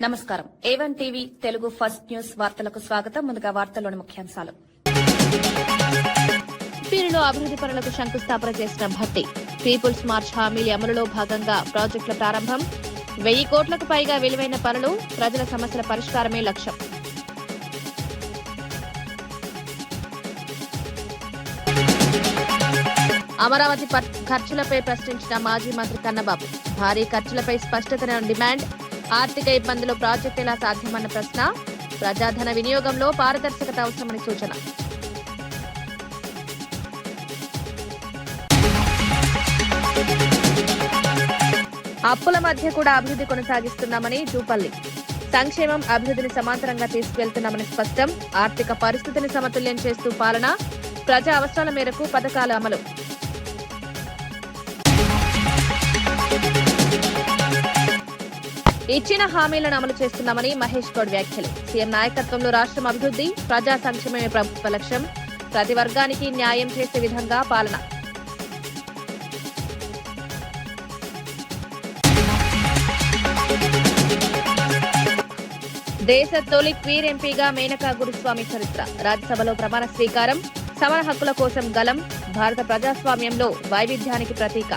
నమస్కారం. A1 TV Telugu first news వార్తలకు స్వాగతం. ముందుగా వార్తల్లోని ముఖ్యాంశాలు. పీరులో అభివృద్ది పనులకు శంకుస్థాపన చేసిన భట్టి. పీపుల్స్ మార్చ్ హామీల అమలులో భాగంగా ప్రాజెక్టుల ప్రారంభం. 1000 కోట్లకు పైగా విలువైన పనులు. ప్రజల సమస్యల పరిష్కారమే లక్ష్యం. అమరావతి ఖర్చులపై ప్రశ్నించిన మాజీ మంత్రి కన్నబాబు. భారీ ఖర్చులపై స్పష్టతను డిమాండ్. ఆర్థిక ఇబ్బందులు ప్రాజెక్టు ఎలా సాధ్యమన్న ప్రశ్న. ప్రజాధన వినియోగంలో పారదర్శకత అవసరమని సూచన. అప్పుల మధ్య కూడా అభివృద్ధి కొనసాగిస్తున్నామని జూపల్లి. సంక్షేమం అభివృద్ధిని సమాంతరంగా తీసుకువెళ్తున్నామని స్పష్టం. ఆర్థిక పరిస్థితిని సమతుల్యం చేస్తూ పాలన. ప్రజా అవసరాల మేరకు పథకాల అమలు. ఇచ్చిన హామీలను అమలు చేస్తున్నామని మహేష్ గౌడ్ వ్యాఖ్యలు. సీఎం నాయకత్వంలో రాష్ట్రం అభివృద్ధి, ప్రజా సంక్షేమమే ప్రభుత్వ లక్ష్యం. ప్రతి వర్గానికి న్యాయం చేసే విధంగా పాలన. దేశ తొలి క్వీర్ ఎంపీగా మేనకా గురుస్వామి చరిత్ర. రాజ్యసభలో ప్రమాణ స్వీకారం. సమాన హక్కుల కోసం గలం. భారత ప్రజాస్వామ్యంలో వైవిధ్యానికి ప్రతీక.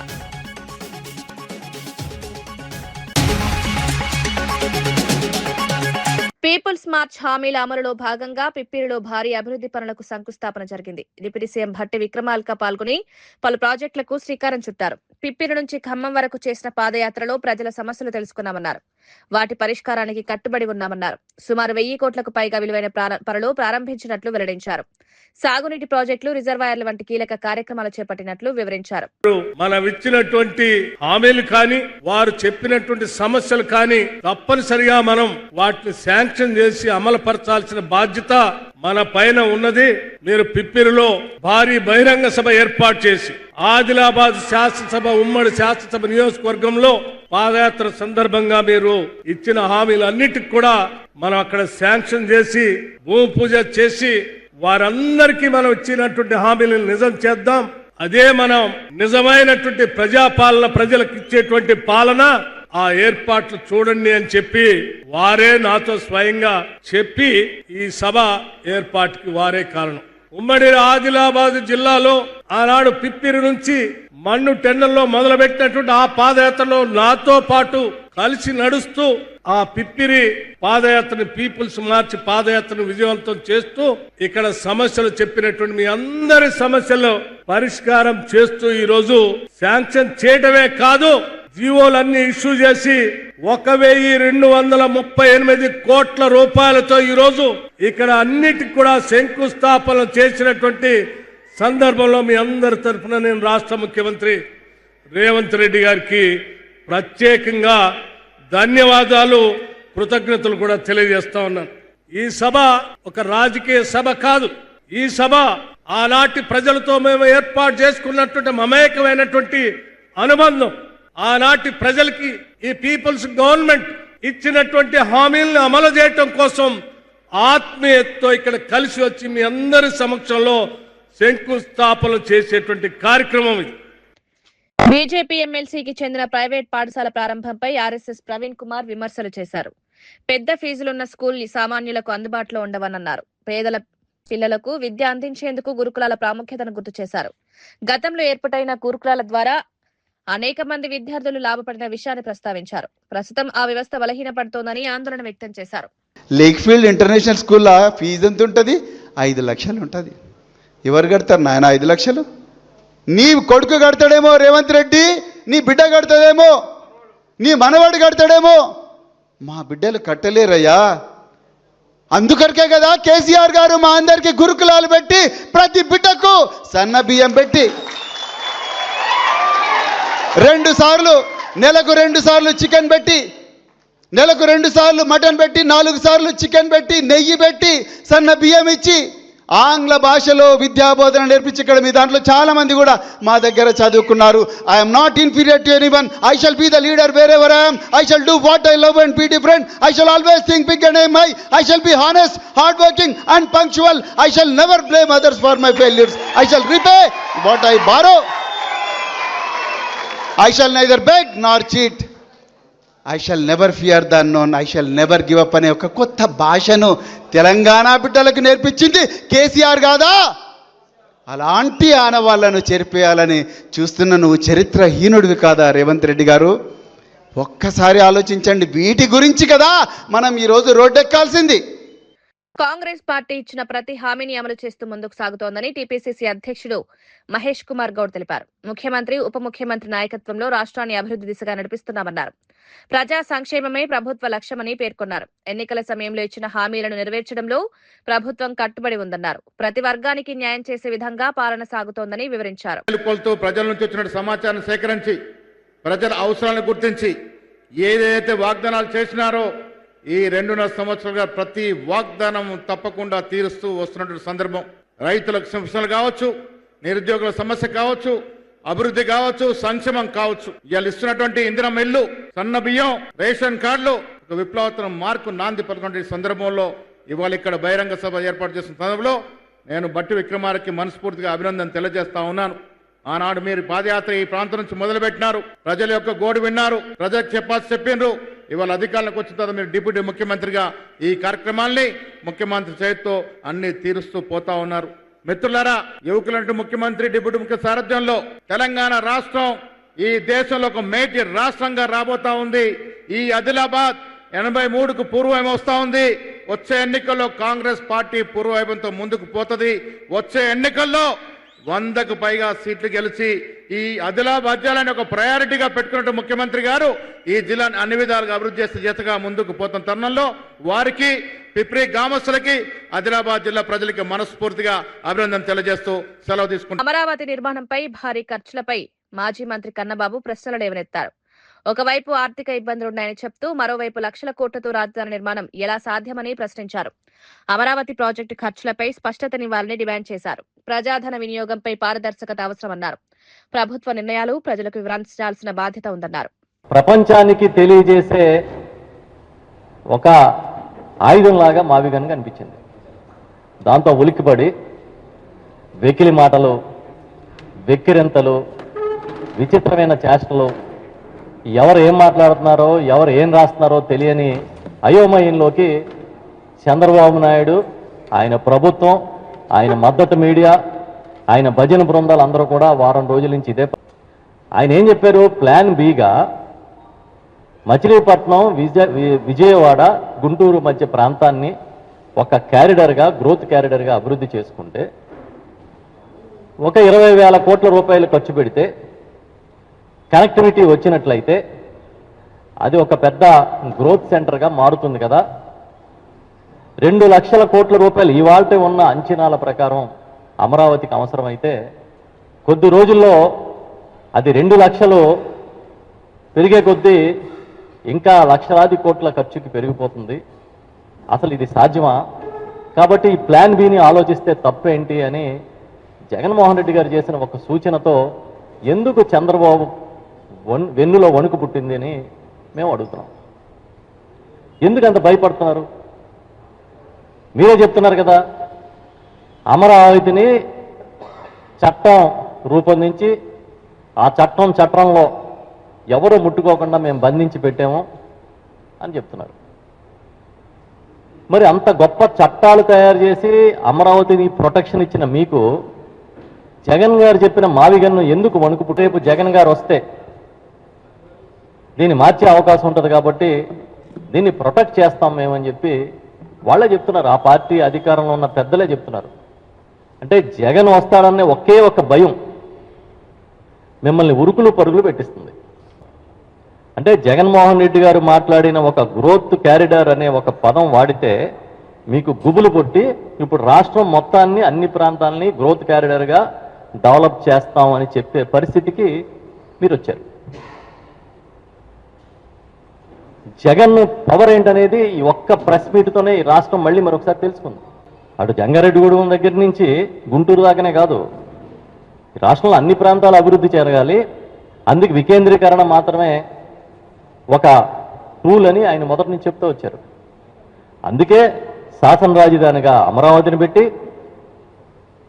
పీపుల్స్ మార్చ్ హామీల అమలులో భాగంగా పిప్పిరిలో భారీ అభివృద్ది పనులకు శంకుస్థాపన జరిగింది. డిప్యూటీ సీఎం భట్టి విక్రమార్క పాల్గొని పలు ప్రాజెక్టులకు శ్రీకారం చుట్టారు. పిప్పిరి నుంచి ఖమ్మం వరకు చేసిన పాదయాత్రలో ప్రజల సమస్యలు తెలుసుకున్నామన్నారు. వాటి పరిష్కారానికి కట్టుబడి ఉన్నామన్నారు. సుమారు 1000 కోట్లకు పైగా విలువైన పనులు ప్రారంభించినట్లు వెల్లడించారు. సాగునీటి ప్రాజెక్టులు, రిజర్వాయర్ల వంటి కీలక కార్యక్రమాలు చేపట్టినట్లు వివరించారు. మనం ఇచ్చినటువంటి హామీలు కానీ, వారు చెప్పినటువంటి సమస్యలు కానీ తప్పనిసరిగా మనం వాటిని శాంక్షన్ చేసి అమలు పరచాల్సిన బాధ్యత మన పైన ఉన్నది. మీరు పిప్పిరిలో భారీ బహిరంగ సభ ఏర్పాటు చేసి ఆదిలాబాద్ శాసనసభ ఉమ్మడి శాసనసభ నియోజకవర్గంలో పాదయాత్ర సందర్భంగా మీరు ఇచ్చిన హామీలన్నిటికి కూడా మనం అక్కడ శాంక్షన్ చేసి భూమి పూజ చేసి వారందరికీ మనం ఇచ్చినటువంటి హామీలను నిజం చేద్దాం. అదే మనం నిజమైనటువంటి ప్రజాపాలన, ప్రజలకు ఇచ్చేటువంటి పాలన. ఆ ఏర్పాట్లు చూడండి అని చెప్పి వారే నాతో స్వయంగా చెప్పి ఈ సభ ఏర్పాటుకి వారే కారణం. ఉమ్మడి ఆదిలాబాద్ జిల్లాలో ఆనాడు పిప్పిరి నుంచి మన్ను టెండర్లో మొదలుపెట్టినటువంటి ఆ పాదయాత్రలో నాతో పాటు కలిసి నడుస్తూ ఆ పిప్పిరి పాదయాత్రను, పీపుల్స్ మార్చ్ పాదయాత్రను విజయవంతం చేస్తూ ఇక్కడ సమస్యలు చెప్పినటువంటి మీ అందరి సమస్యలు పరిష్కారం చేస్తూ ఈ రోజు శాంక్షన్ చేయడమే కాదు, జీవోలన్నీ ఇష్యూ చేసి 1238 కోట్ల రూపాయలతో ఈ రోజు ఇక్కడ అన్నిటికి కూడా శంకుస్థాపన చేసినటువంటి సందర్భంలో మీ అందరి తరఫున నేను రాష్ట్ర ముఖ్యమంత్రి రేవంత్ రెడ్డి గారికి ప్రత్యేకంగా ధన్యవాదాలు, కృతజ్ఞతలు కూడా తెలియజేస్తా ఉన్నాను. ఈ సభ ఒక రాజకీయ సభ కాదు. ఈ సభ ఆనాటి ప్రజలతో మేము ఏర్పాటు చేసుకున్నటువంటి మమేకమైనటువంటి అనుబంధం. ఆనాటి ప్రజలకి ఈ పీపుల్స్ గవర్నమెంట్ ఇచ్చినటువంటి హామీలను అమలు చేయటం కోసం ఆత్మీయతతో ఇక్కడ కలిసి వచ్చి మీ అందరి సమక్షంలో శంకుస్థాపన చేసేటువంటి కార్యక్రమం ఇది. బీజేపీ ఎమ్మెల్సీకి చెందిన ప్రైవేట్ పాఠశాల ప్రారంభంపై ఆర్ఎస్ఎస్ ప్రవీణ్ కుమార్ విమర్శలు చేశారు. పెద్ద ఫీజులున్న స్కూల్ సామాన్యులకు అందుబాటులో ఉండవన్నారు. పేదల పిల్లలకు విద్య అందించేందుకు గురుకులాల ప్రాముఖ్యతను గుర్తు చేశారు. గతంలో ఏర్పాటైన గురుకులాల ద్వారా అనేక మంది విద్యార్థులు లాభపడిన విషయాన్ని ప్రస్తావించారు. ప్రస్తుతం ఆ వ్యవస్థ బలహీనపడుతోందని ఆందోళన వ్యక్తం చేశారు. లేక్ ఫీల్డ్ ఇంటర్నేషనల్ స్కూల్లో ఫీజు ఎంత ఉంటుంది? 5 లక్షలు ఉంటుంది. ఎవరు కడతారు నాయన 5 లక్షలు? నీ కొడుకు కడతాడేమో రేవంత్ రెడ్డి, నీ బిడ్డ కడతాడేమో, నీ మనవాడు కడతాడేమో, మా బిడ్డలు కట్టలేరయ్యా. అందుకరికే కదా కేసీఆర్ గారు మా అందరికీ గురుకులాలు పెట్టి ప్రతి బిడ్డకు సన్న బియ్యం పెట్టి 2 సార్లు నెలకు 2 సార్లు చికెన్ పెట్టి, నెలకు 2 సార్లు మటన్ పెట్టి, 4 సార్లు చికెన్ పెట్టి, నెయ్యి పెట్టి, సన్న బియ్యం ఇచ్చి ఆంగ్ల భాషలో విద్యాబోధన నేర్పించి ఇక్కడ మీ దాంట్లో చాలా మంది కూడా మా దగ్గర చదువుకున్నారు. I'm not inferior to anyone. I shall be the leader wherever I am. I shall do what I love and be different. I shall always think big and aim high. I shall be honest, hard working and punctual. I shall never blame others for my failures. I shall repay what I borrow. I shall neither beg nor cheat. I shall never fear the unknown, I shall never give up అనే ఒక కొత్త భాషను తెలంగాణ బిడ్డలకు నేర్పించింది కేసీఆర్ కాదా? అలాంటి ఆనవాళ్లను చెరిపేయాలని చూస్తున్న నువ్వు చరిత్రహీనుడివి కాదా రేవంత్ రెడ్డి గారు? ఒక్కసారి ఆలోచించండి. వీటి గురించి కదా మనం ఈరోజు రోడ్డెక్కాల్సింది. కాంగ్రెస్ పార్టీ ఇచ్చిన ప్రతి హామీని అమలు చేస్తూ ముందుకు సాగుతోందని టీపీసీసీ అధ్యక్షుడు మహేష్ కుమార్ గౌడ్ తెలిపారు. ముఖ్యమంత్రి, ఉప ముఖ్యమంత్రి నాయకత్వంలో రాష్ట్రాన్ని అభివృద్ధి దిశగా నడిపిస్తున్నామన్నారు. ప్రజా సంక్షేమమే ప్రభుత్వ లక్ష్యమని పేర్కొన్నారు. ఎన్నికల సమయంలో ఇచ్చిన హామీలను నెరవేర్చడంలో ప్రభుత్వం కట్టుబడి ఉందన్నారు. ప్రతి వర్గానికి న్యాయం చేసే విధంగా పాలన సాగుతోందని వివరించారు. ప్రజల నుంచి వచ్చిన సమాచారం సేకరించి ప్రజల అవసరాలను గుర్తించి ఏదైతే వాగ్దానాలు చేసినారో ఈ 2.5 సంవత్సరాలుగా ప్రతి వాగ్దానం తప్పకుండా తీరుస్తూ వస్తున్నటువంటి సందర్భం. రైతులకు సమస్యలు కావచ్చు, నిరుద్యోగుల సమస్య కావచ్చు, అభివృద్ధి కావచ్చు, సంక్షేమం కావచ్చు, ఇవాళ ఇస్తున్నటువంటి ఇందిరమ్మ ఇల్లు, సన్న బియ్యం, రేషన్ కార్డులు ఒక విప్లవాత్మక మార్పు నాంది పలుకున్న సందర్భంలో ఇవాళ ఇక్కడ బహిరంగ సభ ఏర్పాటు చేసిన సందర్భంలో నేను బట్టి విక్రమార్కకి మనస్ఫూర్తిగా అభినందన తెలియజేస్తా ఉన్నాను. ఆనాడు మీరు పాదయాత్ర ఈ ప్రాంతం నుంచి మొదలుపెట్టినారు, ప్రజల యొక్క గోడు విన్నారు, ప్రజలకు చెప్పిండ్రు. ఇవాళ అధికారులకు వచ్చిన తర్వాత మీరు డిప్యూటీ ముఖ్యమంత్రిగా ఈ కార్యక్రమాల్ని ముఖ్యమంత్రి చేతితో అన్ని తీరుస్తూ పోతా ఉన్నారు. మిత్రులారా, యువకులంటూ ముఖ్యమంత్రి, డిప్యూటీ ముఖ్య సారథ్యంలో తెలంగాణ రాష్ట్రం ఈ దేశంలో ఒక మేటి రాష్ట్రంగా రాబోతా ఉంది. ఈ ఆదిలాబాద్ 83కు పూర్వం వస్తా ఉంది. వచ్చే ఎన్నికల్లో కాంగ్రెస్ పార్టీ పూర్వవైభవంతో ముందుకు పోతుంది. వచ్చే ఎన్నికల్లో 100కు పైగా సీట్లు గెలిచి ఈ ఆదిలాబాద్ జిల్లాని ఒక ప్రయారిటీగా పెట్టుకున్నట్టు ముఖ్యమంత్రి గారు ఈ జిల్లాను అన్ని విధాలుగా అభివృద్ధి చేసే జతగా ముందుకు పోతున్న తరుణంలో వారికి, పిప్రి గ్రామస్తులకి, ఆదిలాబాద్ జిల్లా ప్రజలకి మనస్ఫూర్తిగా అభినందన తెలియజేస్తూ సెలవు తీసుకుంటారు. అమరావతి నిర్మాణంపై భారీ ఖర్చులపై మాజీ మంత్రి కన్నబాబు ప్రశ్నలు లేవనెత్తారు. ఒకవైపు ఆర్థిక ఇబ్బందులున్నాయని చెప్తూ మరోవైపు లక్షల కోట్లతో రాజధాని నిర్మాణం ఎలా సాధ్యమని ప్రశ్నించారు. అమరావతి ప్రాజెక్టు ఖర్చులపై స్పష్టతనివ్వాలని డిమాండ్ చేశారు. ప్రజాధన వినియోగంపై పారదర్శకత అవసరమన్నారు. ప్రభుత్వ నిర్ణయాలు ప్రజలకు వివరించాల్సిన బాధ్యత ఉందన్నారు. ప్రపంచానికి తెలియజేసే ఒక ఆయుధంలాగా మావిగన్ కనిపించింది. దాంతో ఉలిక్కిపడి వెకిలి మాటలు, వెక్కిరింతలు, విచిత్రమైన చేష్టలు, ఎవరు ఏం మాట్లాడుతున్నారో, ఎవరు ఏం రాస్తున్నారో తెలియని అయోమయంలోకి చంద్రబాబు నాయుడు, ఆయన ప్రభుత్వం, ఆయన మద్దతు మీడియా, ఆయన భజన బృందాలు అందరూ కూడా వారం రోజుల నుంచి ఇదే. ఆయన ఏం చెప్పారు? ప్లాన్ బిగా మచిలీపట్నం, విజయవాడ, గుంటూరు మధ్య ప్రాంతాన్ని ఒక క్యారిడర్గా, గ్రోత్ క్యారిడర్గా అభివృద్ధి చేసుకుంటే ఒక 20,000 కోట్ల రూపాయలు ఖర్చు పెడితే కనెక్టివిటీ వచ్చినట్లయితే అది ఒక పెద్ద గ్రోత్ సెంటర్గా మారుతుంది కదా. 2 లక్షల కోట్ల రూపాయలు ఇవాళ ఉన్న అంచనాల ప్రకారం అమరావతికి అవసరమైతే కొద్ది రోజుల్లో అది 2 లక్షలు పెరిగే కొద్దీ ఇంకా లక్షలాది కోట్ల ఖర్చుకి పెరిగిపోతుంది. అసలు ఇది సాధ్యమా? కాబట్టి ఈ ప్లాన్ బిని ఆలోచిస్తే తప్పేంటి అని జగన్మోహన్ రెడ్డి గారు చేసిన ఒక సూచనతో ఎందుకు చంద్రబాబు వెన్నులో వణుకు పుట్టింది అని మేము అడుగుతున్నాం. ఎందుకు అంత భయపడుతున్నారు? మీరే చెప్తున్నారు కదా, అమరావతిని చట్టం రూపొందించి ఆ చట్టంలో ఎవరు ముట్టుకోకుండా మేము బంధించి పెట్టాము అని చెప్తున్నారు. మరి అంత గొప్ప చట్టాలు తయారు చేసి అమరావతిని ప్రొటెక్షన్ ఇచ్చిన మీకు జగన్ గారు చెప్పిన మావిగన్ను ఎందుకు వణుకు పుట్టే? రేపు జగన్ గారు వస్తే దీన్ని మార్చే అవకాశం ఉంటుంది కాబట్టి దీన్ని ప్రొటెక్ట్ చేస్తాం మేమని చెప్పి వాళ్ళే చెప్తున్నారు. ఆ పార్టీ అధికారంలో ఉన్న పెద్దలే చెప్తున్నారు. అంటే జగన్ వస్తాడనే ఒకే ఒక భయం మిమ్మల్ని ఉరుకులు పరుగులు పెట్టిస్తుంది. అంటే జగన్మోహన్ రెడ్డి గారు మాట్లాడిన ఒక గ్రోత్ క్యారిడార్ అనే ఒక పదం వాడితే మీకు గుబులు పుట్టి ఇప్పుడు రాష్ట్రం మొత్తాన్ని, అన్ని ప్రాంతాలని గ్రోత్ క్యారిడార్గా డెవలప్ చేస్తామని చెప్పే పరిస్థితికి మీరు వచ్చారు. జగన్ పవర్ ఏంటనేది ఈ ఒక్క ప్రెస్ మీట్తోనే ఈ రాష్ట్రం మళ్ళీ మరొకసారి తెలుసుకుంది. అటు జంగారెడ్డిగూడెం దగ్గర నుంచి గుంటూరు దాకానే కాదు, ఈ రాష్ట్రంలో అన్ని ప్రాంతాలు అభివృద్ధి జరగాలి, అందుకు వికేంద్రీకరణ మాత్రమే ఒక టూల్ అని ఆయన మొదటి నుంచి చెప్తూ వచ్చారు. అందుకే శాసన రాజధానిగా అమరావతిని పెట్టి,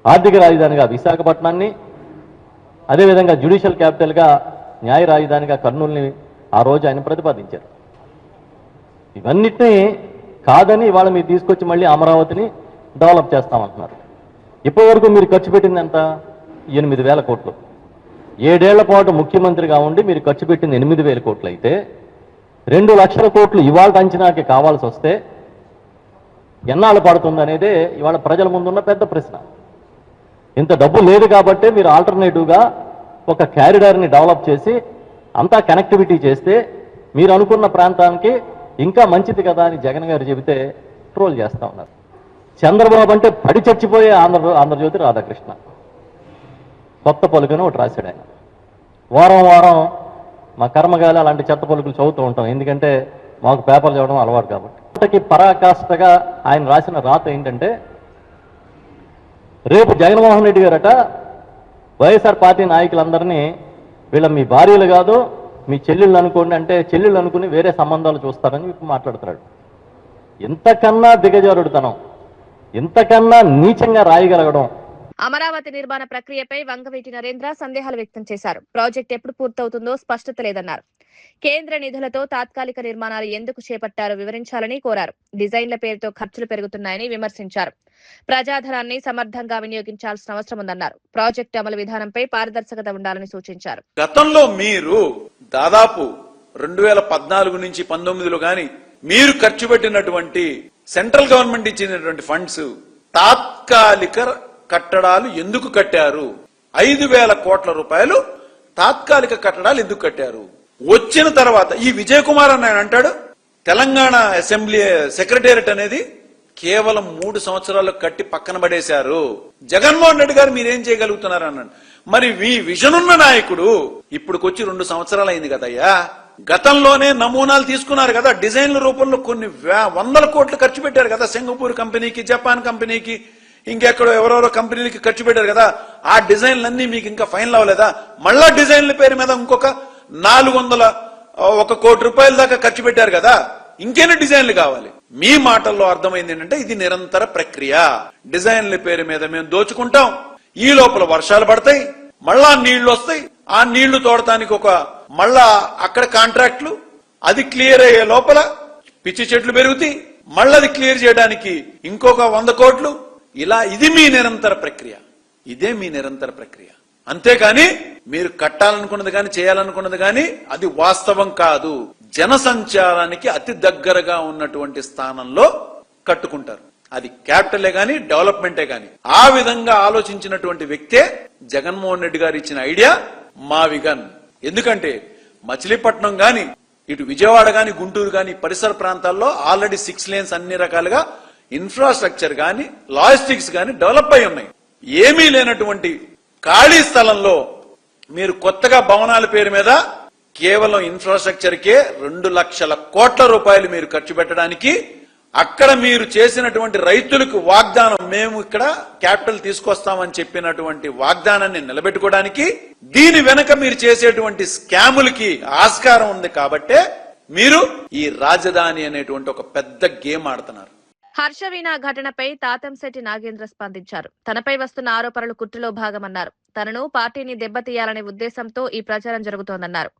ఆర్థిక రాజధానిగా విశాఖపట్నాన్ని, అదేవిధంగా జ్యుడిషియల్ క్యాపిటల్గా న్యాయ రాజధానిగా కర్నూలుని ఆ రోజు ఆయన ప్రతిపాదించారు. ఇవన్నిటినీ కాదని ఇవాళ మీరు తీసుకొచ్చి మళ్ళీ అమరావతిని డెవలప్ చేస్తామంటున్నారు. ఇప్పటి వరకు మీరు ఖర్చు పెట్టింది ఎంత? 8,000 కోట్లు. 7 ఏళ్ల పాటు ముఖ్యమంత్రిగా ఉండి మీరు ఖర్చు పెట్టింది 8,000 కోట్లు అయితే 2 లక్షల కోట్లు ఇవాళ అంచనాకి కావాల్సి వస్తే ఎన్నాళ్ళు పడుతుంది అనేదే ఇవాళ ప్రజల ముందున్న పెద్ద ప్రశ్న. ఇంత డబ్బు లేదు కాబట్టే మీరు ఆల్టర్నేటివ్గా ఒక క్యారిడార్ని డెవలప్ చేసి అంతా కనెక్టివిటీ చేస్తే మీరు అనుకున్న ప్రాంతానికి ఇంకా మంచిది కదా అని జగన్ గారు చెబితే ట్రోల్ చేస్తా ఉన్నారు. చంద్రబాబు అంటే పడి చచ్చిపోయే ఆంధ్రజ్యోతి రాధాకృష్ణ కొత్త పలుకుని ఒకటి రాశాడు ఆయన. వారం వారం మా కర్మగాలి అలాంటి చెత్త పలుకులు చదువుతూ ఉంటాం, ఎందుకంటే మాకు పేపర్లు చదవడం అలవాటు కాబట్టి. అంతకి పరాకాష్ఠగా ఆయన రాసిన రాత ఏంటంటే, రేపు జగన్మోహన్ రెడ్డి గారట వైఎస్ఆర్ పార్టీ నాయకులందరినీ వీళ్ళ మీ భార్యలు కాదు మీ చెల్లెళ్ళు అనుకోండి అంటే చెల్లెళ్ళు అనుకుని వేరే సంబంధాలు చూస్తారని మాట్లాడుతున్నాడు. ఇంతకన్నా దిగజారుడుతనం, ఇంతకన్నా నీచంగా రాయగలగడం. అమరావతి నిర్మాణ ప్రక్రియపై వంగవీటి నరేంద్ర సందేహాలు వ్యక్తం చేశారు. ప్రాజెక్ట్ ఎప్పుడు పూర్తవుతుందో స్పష్టత లేదన్నారు. కేంద్ర నిధులతో తాత్కాలిక నిర్మాణాలు ఎందుకు చేపట్టారో వివరించాలని కోరారు. డిజైన్ల పేరుతో ఖర్చులు పెరుగుతున్నాయని విమర్శించారు. ప్రజాధనాన్ని సమర్థంగా వినియోగించాల్సిన అవసరం ఉందన్నారు. ప్రాజెక్టు అమలు విధానంపై పారదర్శకత ఉండాలని సూచించారు. గతంలో మీరు దాదాపు 2014 నుంచి 19లో గాని మీరు ఖర్చు పెట్టినటువంటి సెంట్రల్ గవర్నమెంట్ ఇచ్చినటువంటి ఫండ్స్ తాత్కాలిక కట్టడాలు ఎందుకు కట్టారు? 5,000 కోట్ల రూపాయలు తాత్కాలిక కట్టడాలు ఎందుకు కట్టారు? వచ్చిన తర్వాత ఈ విజయ్ కుమార్ అని ఆయన అంటాడు, తెలంగాణ అసెంబ్లీ సెక్రటేరియట్ అనేది కేవలం 3 సంవత్సరాలు కట్టి పక్కన పడేశారు. జగన్మోహన్ రెడ్డి గారు మీరేం చేయగలుగుతున్నారు అన్నాడు. మరి మీ విజన్ ఉన్న నాయకుడు ఇప్పుడుకొచ్చి 2 సంవత్సరాలు అయింది కదయ్యా. గతంలోనే నమూనాలు తీసుకున్నారు కదా, డిజైన్ల రూపంలో కొన్ని 100 కోట్లు ఖర్చు పెట్టారు కదా, సింగపూర్ కంపెనీకి, జపాన్ కంపెనీకి, ఇంకెక్కడో ఎవరెవరో కంపెనీలకి ఖర్చు పెట్టారు కదా. ఆ డిజైన్లన్నీ మీకు ఇంకా ఫైనల్ అవ్వలేదా? మళ్ళా డిజైన్ల పేరు మీద ఇంకొక 401 కోటి రూపాయల దాకా ఖర్చు పెట్టారు కదా, ఇంకెన్ని డిజైన్లు కావాలి? మీ మాటల్లో అర్థమైంది ఏంటంటే ఇది నిరంతర ప్రక్రియ. డిజైన్ల పేరు మీద మేము దోచుకుంటాం, ఈ లోపల వర్షాలు పడతాయి, మళ్ళా నీళ్లు వస్తాయి, ఆ నీళ్లు తోడటానికి మళ్ళా అక్కడ కాంట్రాక్ట్లు, అది క్లియర్ అయ్యే లోపల పిచ్చి చెట్లు పెరుగుతాయి, మళ్ళీ అది క్లియర్ చేయడానికి ఇంకొక 100 కోట్లు. ఇలా ఇది మీ నిరంతర ప్రక్రియ, ఇదే మీ నిరంతర ప్రక్రియ. అంతేకాని మీరు కట్టాలనుకున్నది కానీ చేయాలనుకున్నది కానీ అది వాస్తవం కాదు. జనసంచారానికి అతి దగ్గరగా ఉన్నటువంటి స్థానంలో కట్టుకుంటారు. అది క్యాపిటలే గాని డెవలప్మెంటే గాని. ఆ విధంగా ఆలోచించినటువంటి వ్యక్తే జగన్మోహన్ రెడ్డి గారు ఇచ్చిన ఐడియా మావిగన్. ఎందుకంటే మచిలీపట్నం గాని, ఇటు విజయవాడ గాని, గుంటూరు గాని, పరిసర ప్రాంతాల్లో ఆల్రెడీ 6 లేన్స్ అన్ని రకాలుగా ఇన్ఫ్రాస్ట్రక్చర్ గాని, లాజిస్టిక్స్ గాని డెవలప్ అయి ఉన్నాయి. ఏమీ లేనటువంటి ఖాళీ స్థలంలో మీరు కొత్తగా భవనాల పేరు మీద కేవలం ఇన్ఫ్రాస్ట్రక్చర్ కే 2 లక్షల కోట్ల రూపాయలు మీరు ఖర్చు పెట్టడానికి, అక్కడ మీరు చేసినటువంటి రైతులకు వాగ్దానం, మేము ఇక్కడ క్యాపిటల్ తీసుకొస్తామని చెప్పినటువంటి వాగ్దానాన్ని నిలబెట్టుకోవడానికి, దీని వెనక మీరు చేసేటువంటి స్కాములకి ఆస్కారం ఉంది కాబట్టే మీరు ఈ రాజధాని అనేటువంటి ఒక పెద్ద గేమ్ ఆడుతున్నారు. హర్షవీణ ఘటనపై తాతంశెట్టి నాగేంద్ర స్పందించారు. తనపై వస్తున్న ఆరోపణలు కుట్రలో భాగమన్నారు. తనను పార్టీని దెబ్బతీయాలనే ఉద్దేశంతో ఈ ప్రచారం జరుగుతోందన్నారు.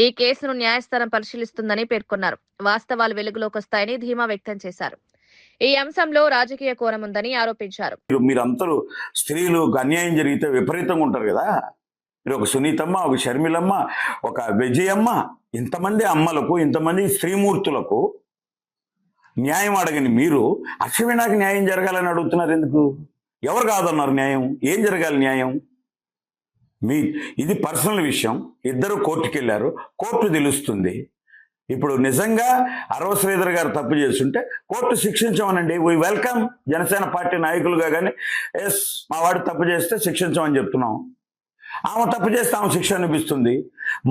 ఈ కేసును న్యాయస్థానం పరిశీలిస్తుందని పేర్కొన్నారు. వాస్తవాలు వెలుగులోకి వస్తాయని ధీమా వ్యక్తం చేశారు. ఈ అంశంలో రాజకీయ కోణం ఉందని ఆరోపించారు. మీరందరూ స్త్రీలు అన్యాయం జరిగితే విపరీతంగా ఉంటారు కదా. మీరు ఒక సునీతమ్మ, ఒక షర్మిలమ్మ, ఒక విజయమ్మ, ఇంతమంది అమ్మలకు, ఇంతమంది స్త్రీమూర్తులకు న్యాయం అడగని మీరు హర్షవీణకి న్యాయం జరగాలని అడుగుతున్నారు ఎందుకు? ఎవరు కాదన్నారు న్యాయం? ఏం జరగాలి న్యాయం? ఇది పర్సనల్ విషయం. ఇద్దరు కోర్టుకి వెళ్ళారు, కోర్టు తెలుస్తుంది. ఇప్పుడు నిజంగా అరవ శ్రీధర్ గారు తప్పు చేస్తుంటే కోర్టు శిక్షించమనండి. We welcome. జనసేన పార్టీ నాయకులుగా కానీ ఎస్ మా వాడు తప్పు చేస్తే శిక్షించమని చెప్తున్నాం. ఆమె తప్పు చేస్తే ఆమె శిక్ష అనిపిస్తుంది.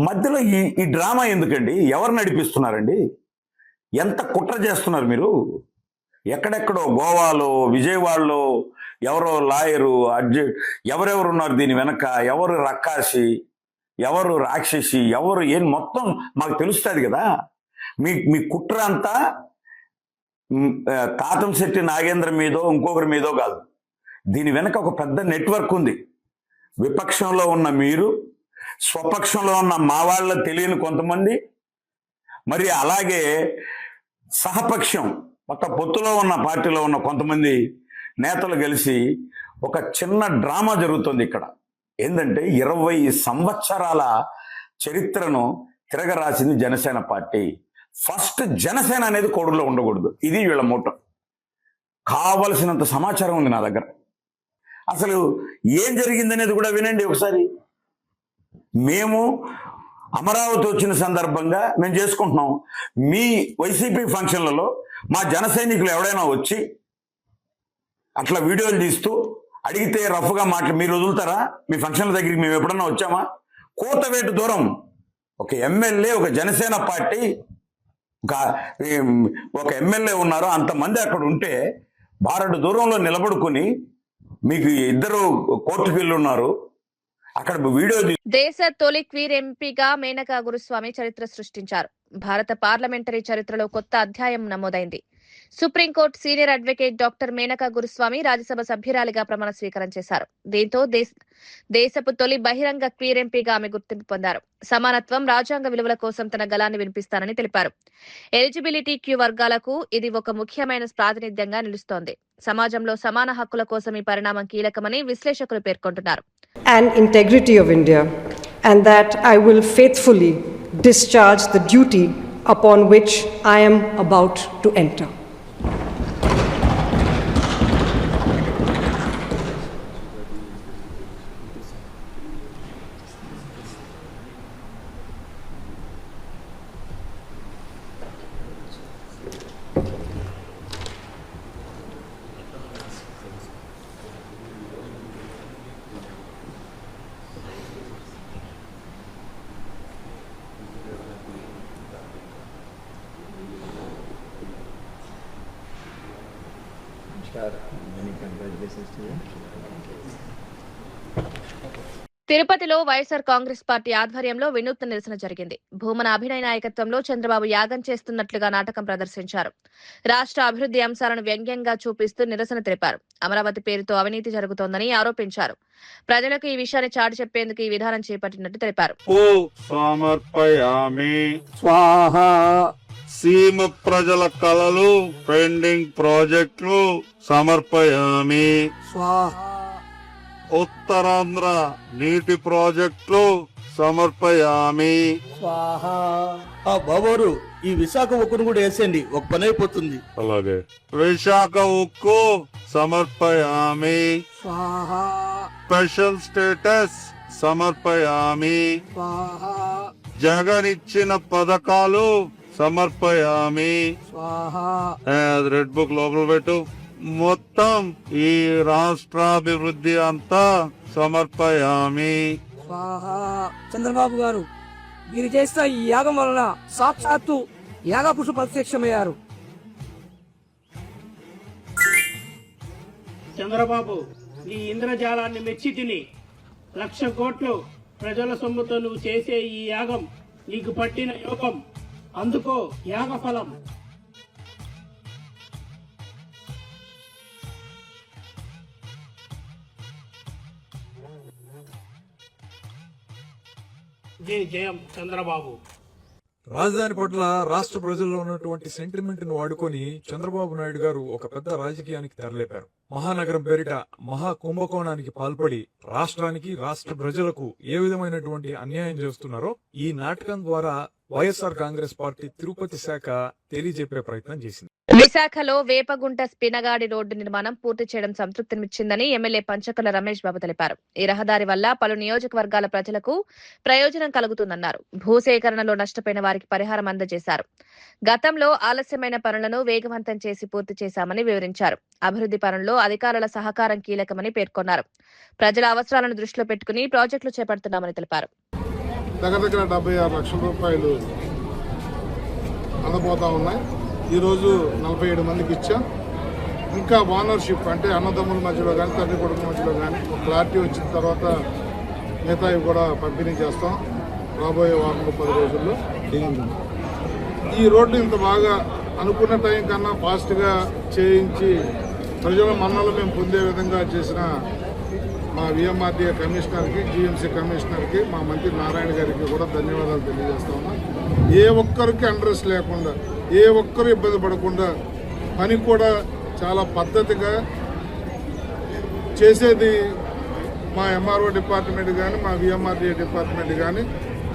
మధ్యలో ఈ డ్రామా ఎందుకండి? ఎవరు నడిపిస్తున్నారండి? ఎంత కుట్ర చేస్తున్నారు మీరు? ఎక్కడెక్కడో గోవాలో, విజయవాడలో ఎవరో లాయరు, ఎవరెవరు ఉన్నారు దీని వెనక? ఎవరు రక్కాసి, ఎవరు రాక్షసి, ఎవరు ఏం మొత్తం మాకు తెలుస్తుంది కదా. మీ కుట్ర అంతా తాతంశెట్టి నాగేంద్ర మీదో ఇంకొకరి మీదో కాదు. దీని వెనక ఒక పెద్ద నెట్వర్క్ ఉంది. విపక్షంలో ఉన్న మీరు, స్వపక్షంలో ఉన్న మా వాళ్ళ తెలియని కొంతమంది, మరి అలాగే సహపక్షం మొత్తం పొత్తులో ఉన్న పార్టీలో ఉన్న కొంతమంది నేతలు కలిసి ఒక చిన్న డ్రామా జరుగుతుంది ఇక్కడ. ఏంటంటే 20 సంవత్సరాల చరిత్రను తిరగరాసింది జనసేన పార్టీ. ఫస్ట్ జనసేన అనేది కోడులో ఉండకూడదు, ఇది వీళ్ళ మోటో. కావలసినంత సమాచారం ఉంది నా దగ్గర. అసలు ఏం జరిగిందనేది కూడా వినండి ఒకసారి. మేము అమరావతి వచ్చిన సందర్భంగా మేము చేసుకుంటున్నాం. మీ వైసీపీ ఫంక్షన్లలో మా జన సైనికులు ఎవడైనా వచ్చి అట్లా వీడియోలు తీస్తూ అడిగితే రఫ్గా మీరు వదులుతారా? మీ ఫంక్షన్ల దగ్గరికి మేము ఎప్పుడన్నా వచ్చామా? కోతవేటు దూరం ఒక ఎమ్మెల్యే, ఒక జనసేన పార్టీ ఒక ఎమ్మెల్యే ఉన్నారు, అంతమంది అక్కడ ఉంటే బారడు దూరంలో నిలబడుకుని మీకు 2 కోర్టుకు వెళ్ళి ఉన్నారు. అక్కడ వీడియో దేశ తొలి క్వీర్ ఎంపీగా మేనకా గురుస్వామి చరిత్ర సృష్టించారు. భారత పార్లమెంటరీ చరిత్రలో కొత్త అధ్యాయం నమోదైంది. Supreme court senior advocate doctor Menaka Guruswamy Rajya Sabha సభ్యురాలిగా ప్రమాణ స్వీకారం చేశారు. దీంతో దేశపు తొలి బహిరంగ క్వీర్ ఎంపీగా ఆమె గుర్తింపు పొందారు. సమానత్వం, రాజ్యాంగ విలువల కోసం తన గళాన్ని వినిపిస్తానని తెలిపారు. ఎలిజిబిలిటీ క్యూ వర్గాలకు ఇది ఒక ముఖ్యమైన ప్రాతినిధ్యంగా నిలుస్తోంది. సమాజంలో సమాన హక్కుల కోసం ఈ పరిణామం కీలకమని విశ్లేషకులు పేర్కొంటున్నారు. And integrity of India, and that I will faithfully discharge the duty upon which I am about to enter. తిరుపతిలో వైఎస్ఆర్ కాంగ్రెస్ పార్టీ ఆధ్వర్యంలో వినూత్న నిరసన జరిగింది. భూమన అభినయ నాయకత్వంలో చంద్రబాబు యాగం చేస్తున్నట్లుగా నాటకం ప్రదర్శించారు. రాష్ట్ర అభివృద్ధి అంశాలను వ్యంగ్యంగా చూపిస్తూ నిరసన తెలిపారు. అమరావతి పేరుతో అవినీతి జరుగుతోందని ఆరోపించారు. ప్రజలకు ఈ విషయాన్ని చాటి చెప్పేందుకు ఈ విధానం చేపట్టినట్టు తెలిపారు. సీమ ప్రజల కలలు పెండింగ్ ప్రాజెక్టులు సమర్పయామి. ఉత్తరాంధ్ర నీటి ప్రాజెక్టులు సమర్పయామి. బాబోరు ఈ విశాఖ ఉక్కును కూడా వేసేయండి, ఒక పని అయిపోతుంది. అలాగే విశాఖ ఉక్కు సమర్పయామి. స్పెషల్ స్టేటస్ సమర్పయామి. జగన్ ఇచ్చిన పథకాలు సమర్పయామి. రెడ్ బుక్ లోపల పెట్టు. మొత్తం ఈ రాష్ట్రాభివృద్ధి అంతా సమర్పయామి. చంద్రబాబు గారు మీరు చేసిన ఈ యాగం వలన సాక్షాత్తు యాగపురుషు ప్రత్యక్షమయ్యారు. చంద్రబాబు నీ ఇంద్రజాలాన్ని మెచ్చి తిని 1,00,000 కోట్లు ప్రజల సొమ్ముతో నువ్వు చేసే ఈ యాగం నీకు పట్టిన యోగం, అందుకో యాగ ఫలం. జై జయం చంద్రబాబు. రాజధాని పట్ల రాష్ట్ర ప్రజల్లో ఉన్నటువంటి సెంటిమెంట్ ను వాడుకొని చంద్రబాబు నాయుడు గారు ఒక పెద్ద రాజకీయానికి తెరలేపారు. మహానగరం పేరిట మహా కుంభకోణానికి పాల్పడి రాష్ట్రానికి, రాష్ట్ర ప్రజలకు ఏ విధమైనటువంటి అన్యాయం చేస్తున్నారో ఈ నాటకం ద్వారా వైఎస్ఆర్ కాంగ్రెస్ పార్టీ తిరుపతి శాఖ తెలియజెప్పే ప్రయత్నం చేసింది. విశాఖలో వేపగుంట స్పినగాడి రోడ్డు నిర్మాణం పూర్తి చేయడం సంతృప్తినిచ్చిందని ఎమ్మెల్యే పంచకల రమేష్ బాబు తెలిపారు. ఈ రహదారి వల్ల పలు నియోజకవర్గాల ప్రజలకు ప్రయోజనం కలుగుతుందన్నారు. భూసేకరణలో నష్టపోయిన వారికి పరిహారం అందజేశారు. గతంలో ఆలస్యమైన పనులను వేగవంతం చేసి పూర్తి చేశామని వివరించారు. అభివృద్ధి పనుల్లో అధికారుల సహకారం కీలకమని పేర్కొన్నారు. ప్రజల అవసరాలను దృష్టిలో పెట్టుకుని ప్రాజెక్టులు చేపడుతున్నామని తెలిపారు. దగ్గర 76 లక్షల రూపాయలు అందబోతా ఉన్నాయి. ఈరోజు 47 మందికి ఇచ్చాం. ఇంకా ఓనర్షిప్ అంటే అన్నదమ్ముల మధ్యలో కానీ, తండ్రి కొడుకుల మధ్యలో కానీ ఒక క్లారిటీ వచ్చిన తర్వాత మిగతావి కూడా పంపిణీ చేస్తాం రాబోయే వారంలో 10 రోజుల్లో. ఈ రోడ్డు ఇంత బాగా అనుకున్న టైం కన్నా ఫాస్ట్గా చేయించి ప్రజల మన్నలు మేము పొందే విధంగా చేసిన మా విఎంఆర్డీఏ కమిషనర్కి, జీఎంసీ కమిషనర్కి, మా మంత్రి నారాయణ గారికి కూడా ధన్యవాదాలు తెలియజేస్తా ఉన్నాం. ఏ ఒక్కరికి అండ్రెస్ లేకుండా ఏ ఒక్కరూ ఇబ్బంది పడకుండా పని కూడా చాలా పద్ధతిగా చేసేది మా ఎంఆర్ఓ డిపార్ట్మెంట్ కానీ మా విఎంఆర్డీఏ డిపార్ట్మెంట్ కానీ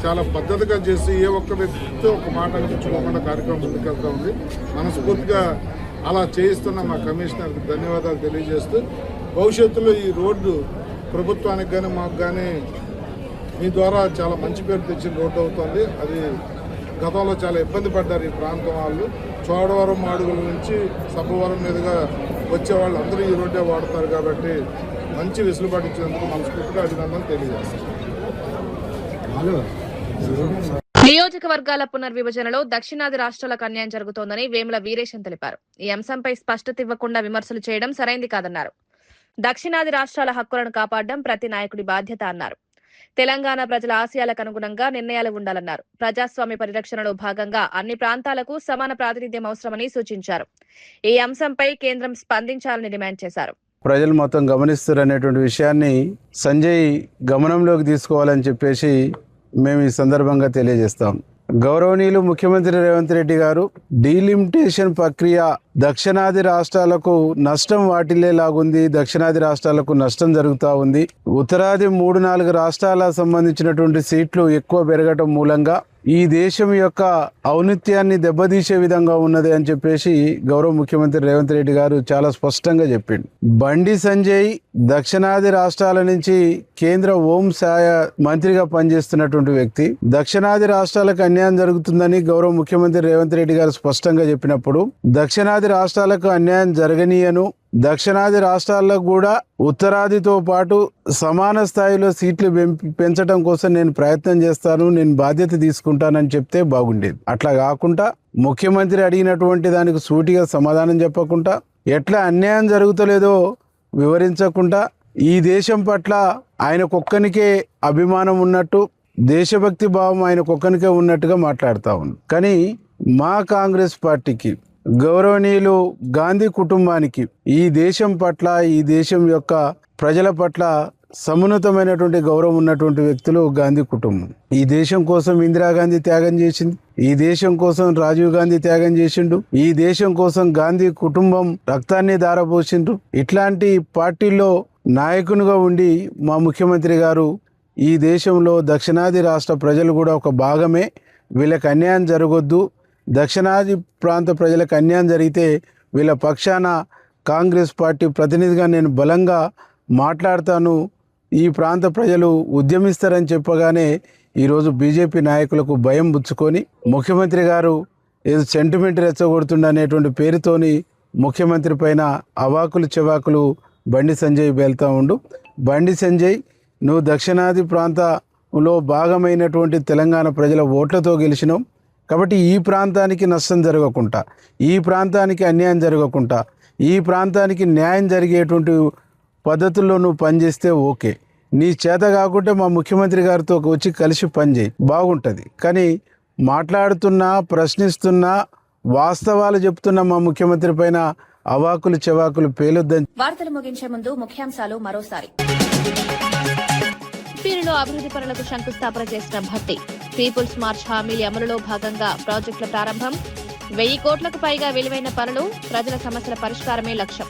చాలా పద్ధతిగా చేసి ఏ ఒక్క వ్యక్తితో ఒక మాట అనిపించుకోకుండా కార్యక్రమం ముందుకెళ్తా ఉంది. మనస్ఫూర్తిగా అలా చేయిస్తున్న మా కమిషనర్కి ధన్యవాదాలు తెలియజేస్తూ భవిష్యత్తులో ఈ రోడ్డు ప్రభుత్వానికి కానీ మాకు కానీ మీ ద్వారా చాలా మంచి పేరు తెచ్చిన రోడ్డు అవుతుంది. అది గతంలో చాలా ఇబ్బంది పడ్డారు ఈ ప్రాంతం వాళ్ళు. చోడవరం మాడుగుల నుంచి సబ్బవరం మీదుగా వచ్చే వాళ్ళు అందరూ ఈ రోడ్డే వాడతారు కాబట్టి మంచి వెసులుబాటు ఇచ్చినందుకు మనస్ఫూర్తిగా అభినందనలు తెలియజేస్తాను. నియోజకవర్గాల పునర్విభజనలో దక్షిణాది రాష్ట్రాలకు అన్యాయం జరుగుతోందని వేముల వీరేశం తెలిపారు. ఈ అంశంపై స్పష్టత ఇవ్వకుండా విమర్శలు చేయడం సరైంది కాదన్నారు. దక్షిణాది రాష్ట్రాల హక్కులను కాపాడడం ప్రతి నాయకుడి బాధ్యత అన్నారు. తెలంగాణ ప్రజల ఆశయాలకు అనుగుణంగా నిర్ణయాలు ఉండాలన్నారు. ప్రజాస్వామ్య పరిరక్షణలో భాగంగా అన్ని ప్రాంతాలకు సమాన ప్రాతినిధ్యం అవసరమని సూచించారు. ఈ అంశంపై కేంద్రం స్పందించాలని డిమాండ్ చేశారు. ప్రజలు మొత్తం గమనిస్తారు అనేటువంటి విషయాన్ని సంజయ్ గమనంలోకి తీసుకోవాలని చెప్పేసి మేము ఈ సందర్భంగా తెలియజేస్తాం. గౌరవనీయులు ముఖ్యమంత్రి రేవంత్ రెడ్డి గారు డీలిమిటేషన్ ప్రక్రియ దక్షిణాది రాష్ట్రాలకు నష్టం వాటిల్లేలాగుంది, దక్షిణాది రాష్ట్రాలకు నష్టం జరుగుతూ ఉంది. ఉత్తరాది 3-4 రాష్ట్రాలకు సంబంధించినటువంటి సీట్లు ఎక్కువ పెరగటం మూలంగా ఈ దేశం యొక్క ఔన్నత్యాన్ని దెబ్బతీసే విధంగా ఉన్నది అని చెప్పేసి గౌరవ ముఖ్యమంత్రి రేవంత్ రెడ్డి గారు చాలా స్పష్టంగా చెప్పిండు. బండి సంజయ్ దక్షిణాది రాష్ట్రాల నుంచి కేంద్ర హోంశాఖ మంత్రిగా పనిచేస్తున్నటువంటి వ్యక్తి. దక్షిణాది రాష్ట్రాలకు అన్యాయం జరుగుతుందని గౌరవ ముఖ్యమంత్రి రేవంత్ రెడ్డి గారు స్పష్టంగా చెప్పినప్పుడు దక్షిణాది రాష్ట్రాలకు అన్యాయం జరగనీయను, దక్షిణాది రాష్ట్రాల్లో కూడా ఉత్తరాదితో పాటు సమాన స్థాయిలో సీట్లు పెంచడం కోసం నేను ప్రయత్నం చేస్తాను, నేను బాధ్యత తీసుకుంటానని చెప్తే బాగుండేది. అట్లా కాకుండా ముఖ్యమంత్రి అడిగినటువంటి దానికి సూటిగా సమాధానం చెప్పకుండా, ఎట్లా అన్యాయం జరుగుతలేదో వివరించకుండా, ఈ దేశం పట్ల ఆయనకొక్కనికే అభిమానం ఉన్నట్టు, దేశభక్తి భావం ఆయనకొక్కనికే ఉన్నట్టుగా మాట్లాడుతూ ఉంది. కానీ మా కాంగ్రెస్ పార్టీకి, గౌరవనీయులు గాంధీ కుటుంబానికి ఈ దేశం పట్ల, ఈ దేశం యొక్క ప్రజల పట్ల సమున్నతమైనటువంటి గౌరవం ఉన్నటువంటి వ్యక్తులు గాంధీ కుటుంబం. ఈ దేశం కోసం ఇందిరాగాంధీ త్యాగం చేసింది, ఈ దేశం కోసం రాజీవ్ గాంధీ త్యాగం చేసిండు, ఈ దేశం కోసం గాంధీ కుటుంబం రక్తాన్ని ధారపోసిండ్రు. ఇట్లాంటి పార్టీల్లో నాయకునిగా ఉండి మా ముఖ్యమంత్రి గారు ఈ దేశంలో దక్షిణాది రాష్ట్ర ప్రజలు కూడా ఒక భాగమే, వీళ్ళకి అన్యాయం జరగొద్దు, దక్షిణాది ప్రాంత ప్రజలకు అన్యాయం జరిగితే వీళ్ళ పక్షాన కాంగ్రెస్ పార్టీ ప్రతినిధిగా నేను బలంగా మాట్లాడతాను, ఈ ప్రాంత ప్రజలు ఉద్యమిస్తారని చెప్పగానే ఈరోజు బీజేపీ నాయకులకు భయం పుచ్చుకొని ముఖ్యమంత్రి గారు ఏదో సెంటిమెంట్ రెచ్చగొడుతుండనేటువంటి పేరుతోని ముఖ్యమంత్రి పైన అవాకులు చెవాకులు బండి సంజయ్ వెళ్తూ ఉండు. బండి సంజయ్, నువ్వు దక్షిణాది ప్రాంతంలో భాగమైనటువంటి తెలంగాణ ప్రజల ఓట్లతో గెలిచినావు కాబట్టి ఈ ప్రాంతానికి నష్టం జరగకుండా, ఈ ప్రాంతానికి అన్యాయం జరగకుండా, ఈ ప్రాంతానికి న్యాయం జరిగేటువంటి పద్ధతుల్లో నువ్వు పనిచేస్తే ఓకే. నీ చేత కాకుంటే మా ముఖ్యమంత్రి గారితో వచ్చి కలిసి పనిచేయి, బాగుంటుంది. కానీ మాట్లాడుతున్నా, ప్రశ్నిస్తున్నా, వాస్తవాలు చెప్తున్న మా ముఖ్యమంత్రి పైన అవాకులు చెవాకులు పేలొద్దని. వార్తలు ముగించే ముందు ముఖ్యాంశాలు మరోసారి. పిపిలో అభివృద్ధి పనులకు శంకుస్థాపన చేసిన భట్టి. పీపుల్స్ మార్చ్ హామీల అమలులో భాగంగా ప్రాజెక్టుల ప్రారంభం. 1000 కోట్లకు పైగా విలువైన పనులు, ప్రజల సమస్యల పరిష్కారమే లక్ష్యం.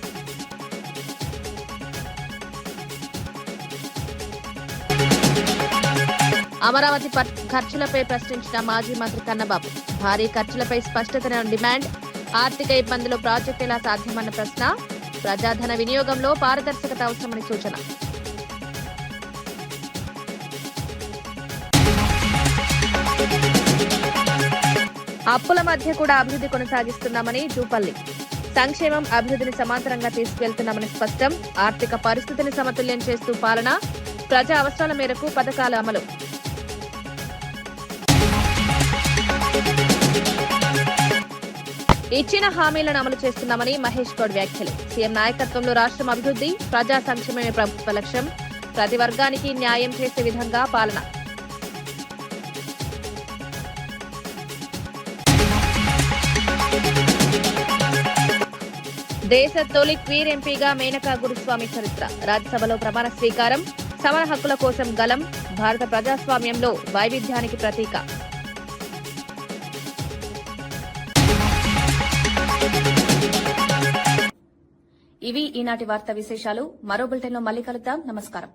అమరావతి ఖర్చులపై ప్రశ్నించిన మాజీ మంత్రి కన్నబాబు. భారీ ఖర్చులపై స్పష్టతను డిమాండ్. ఆర్థిక ఇబ్బందులు ప్రాజెక్టు ఎలా సాధ్యమన్న ప్రశ్న. ప్రజాధన వినియోగంలో పారదర్శకత అవసరమని సూచన. అప్పుల మధ్య కూడా అభివృద్ధి కొనసాగిస్తున్నామని జూపల్లి. సంక్షేమం, అభివృద్ధిని సమాంతరంగా తీసుకువెళ్తున్నామని స్పష్టం. ఆర్థిక పరిస్థితిని సమతుల్యం చేస్తూ పాలన, ప్రజా అవసరాల మేరకు పథకాల అమలు. ఇచ్చిన హామీలను అమలు చేస్తున్నామని మహేష్ గౌడ్ వ్యాఖ్యలు. సీఎం నాయకత్వంలో రాష్ట్రం అభివృద్ధి, ప్రజా సంక్షేమమే ప్రభుత్వ లక్ష్యం. ప్రతి వర్గానికి న్యాయం చేసే విధంగా పాలన. దేశ తొలి క్వీర్ ఎంపీగా మేనకా గురుస్వామి చరిత్ర. రాజ్యసభలో ప్రమాణ స్వీకారం. సమాన హక్కుల కోసం గలం. భారత ప్రజాస్వామ్యంలో వైవిధ్యానికి ప్రతీక. ఇవి ఈనాటి వార్తా విశేషాలు. మరో బులెటిన్లో మళ్ళీ కలుద్దాం. నమస్కారం.